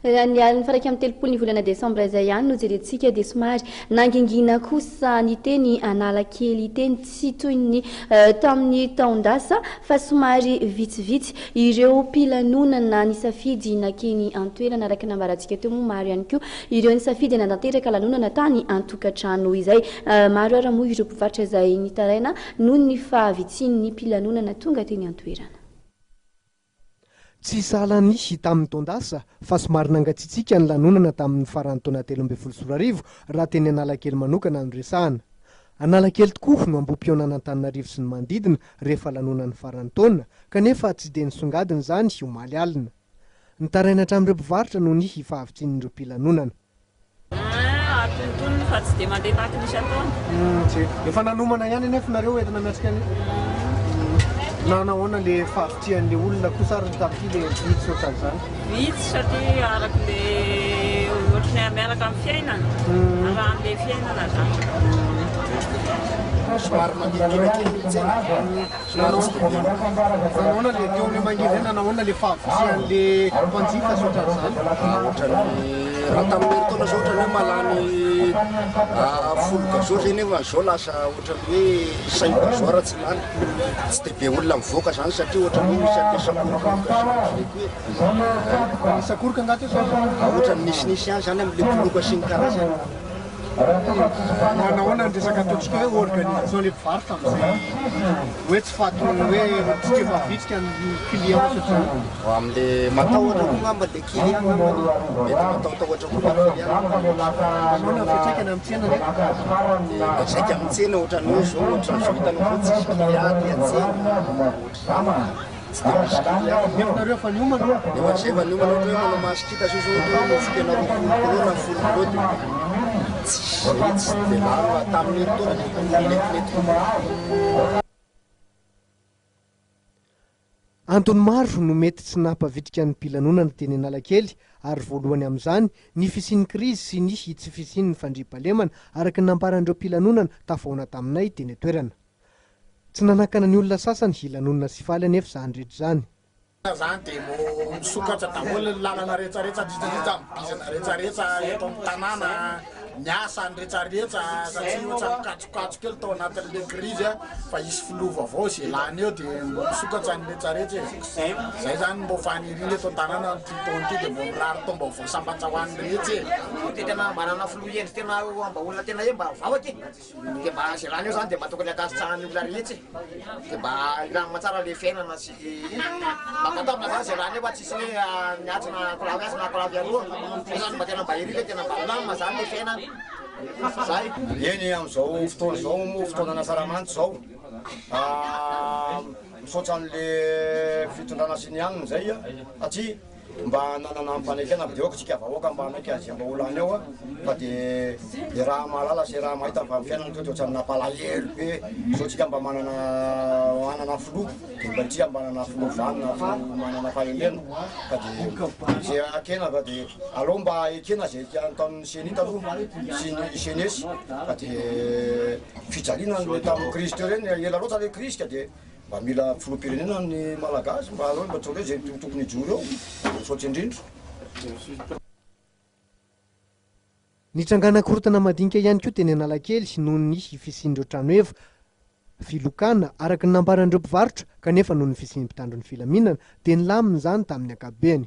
Ny faraka amin'ny telopolo ny volana desambra izay ihany no jerentsika dia somary nangingina kosa ny teny Analakely teny tsy toy ny tamin'ny taondasa fa somary vitsivitsy ireo mpilanonana nisafidy nakeny an-toerana araka nambarantsika teo moa maro ihany koa ireo nisafidy nantanteraka lanonana tany an-tokantrano izay maro ara moa ireo mpivarotra izay nitaraina noho ny fahavitsin'ny mpilanonana tonga teny an-toerana. Tsy sahalany tamin'ny taondasa fa somary nangatsitsika ny lanonana tamin'ny faran'ny taona 13 raha teny Analakely manokana no resahana. Analakely tokoa no ambom-pionana Antananarivo sy ny manodidina rehefa lanonan'ny faran'ny taona kanefa tsy dia nisongadina izany omaly alina. Nitaraina hatramin'ireo mpivarotra noho ny fahavitsin'ireo mpilanonana. Atontonony fa tsy dia mandeha tahaka ny isan-taona. Efa nanomana ihany anefa nareo entina miatrika ny nahoana le fahavitsan'le olona kosa ary tamin'ity le vitsy ohatran'izany. Vitsy satria araka le ohatrany miaraka amin'ny fiainana arahan'le fiainana zany. Somary mangirangina kely mihitsy nahoana le teo amin'ny mangirana nahoana le fahavitsan'le mpanjifa sy ohatran'izany. Ohatrany raha tamin'ny taona zao ohatrany hoe malany folo gazoa nefa zao lasa ohatrany hoe 5 gazoa tsy lany tsy dia be olona mivoaka zany satria ohatrany hoe misy an'le sakoroka angaty ohatrany nisy any zany amin'le boloka sy ny karazany. Nahoana ny resaka ataontsika hoe organisation le mpivarotra amin'izay hoe tsy fahatony hoe tsy tia vavitsika ny client ohatrany amin'le matahotra koa ngamba le client ngambany mety matahotahotra koa le client. nahoana fiantraikany amin'ny tsena fiantraika amin'ny tsena ohatrany hoe zao ohatrany zao hitanao foa tsisy client ty an-tsena tsy dia misy client. nefanareo efa niomana efa zay efa niomana ohatra hoe manao masikita so zao ohatra hoe fikenao folokilona folokilody tsy dia maro tamin'ny taona netimety. Antony maro no mety tsy nampavitrika ny mpilanonana teny Analakely ary voalohany amin'izany ny fisian'ny krizy sy ny tsy fisian'ny fandriam-pahalemana araka ny namparan'ireo mpilanonana tafahoana taminay teny an-toerana. Tsy nanakana ny olona sasany hilanonana sy faly anefa izany rehetra izany. Zany dia misokatra daholo ny lalana rehetrarehetra dridraritra mibizana rehetrarehetra eto amin'ny tanàna miasa ny rehetrarehetra satria ohatra mikatsokatsok kely tao anatin'le krizy fa hisy filova avao izay lany eo dia mbo misokatra ny rehetrarehetra zay zany mbo faniriny eto an-tanàna ty taona ty dia mbo mirary tao mba voasambatra ho an'ny rehetra dia tena manana filoha endry tena mba olona tena hoe mba vavaky dia mba zay lany eo zany dia mba tokony akasitrahan'ny olona rehetra dia mba ilamina tsara le fiainana sy makatamina zany zay lany eo fa tsisy hoe miatrana kolavy asy na kolavy aroa zany mba tena mba herile tena mba milamina zany le fiainana zay. Eny amin'izao fotoana zao moa fotoana Saramanto zao misaotra an'le fitondrana sy ny anina zay satria mba nanana mpanekena dia tsika vahoaka mba anaiky azy mba olany eo fa dia raha mahalala sy raha mahita fa fiainana to ohatrany nampalahelo be so tsika mba manana filoha dia mba tsika mba manana filoha vanina manana fahalemena fa dia zay akena fa dia aloha mba ekena zay ataon'ny senita aloha sy ny senesy fa dia fijaliana ny tamin'ny krizy teo reny ela loatra le krizy ka dia mba mila filoham-pirenena ny malagasy mba aloha mba tsao hoe zay tokony hijoro eo misaotra indrindra. Nitrangana korotana madinika ihany koa teny Analakely noho ny fisian'ireo trano eva filokana araka ny nambaran'ireo mpivarotra kanefa noho ny fisian'ny mpitandro ny filaminana dia nilamina izany tamin'ny ankapobeny.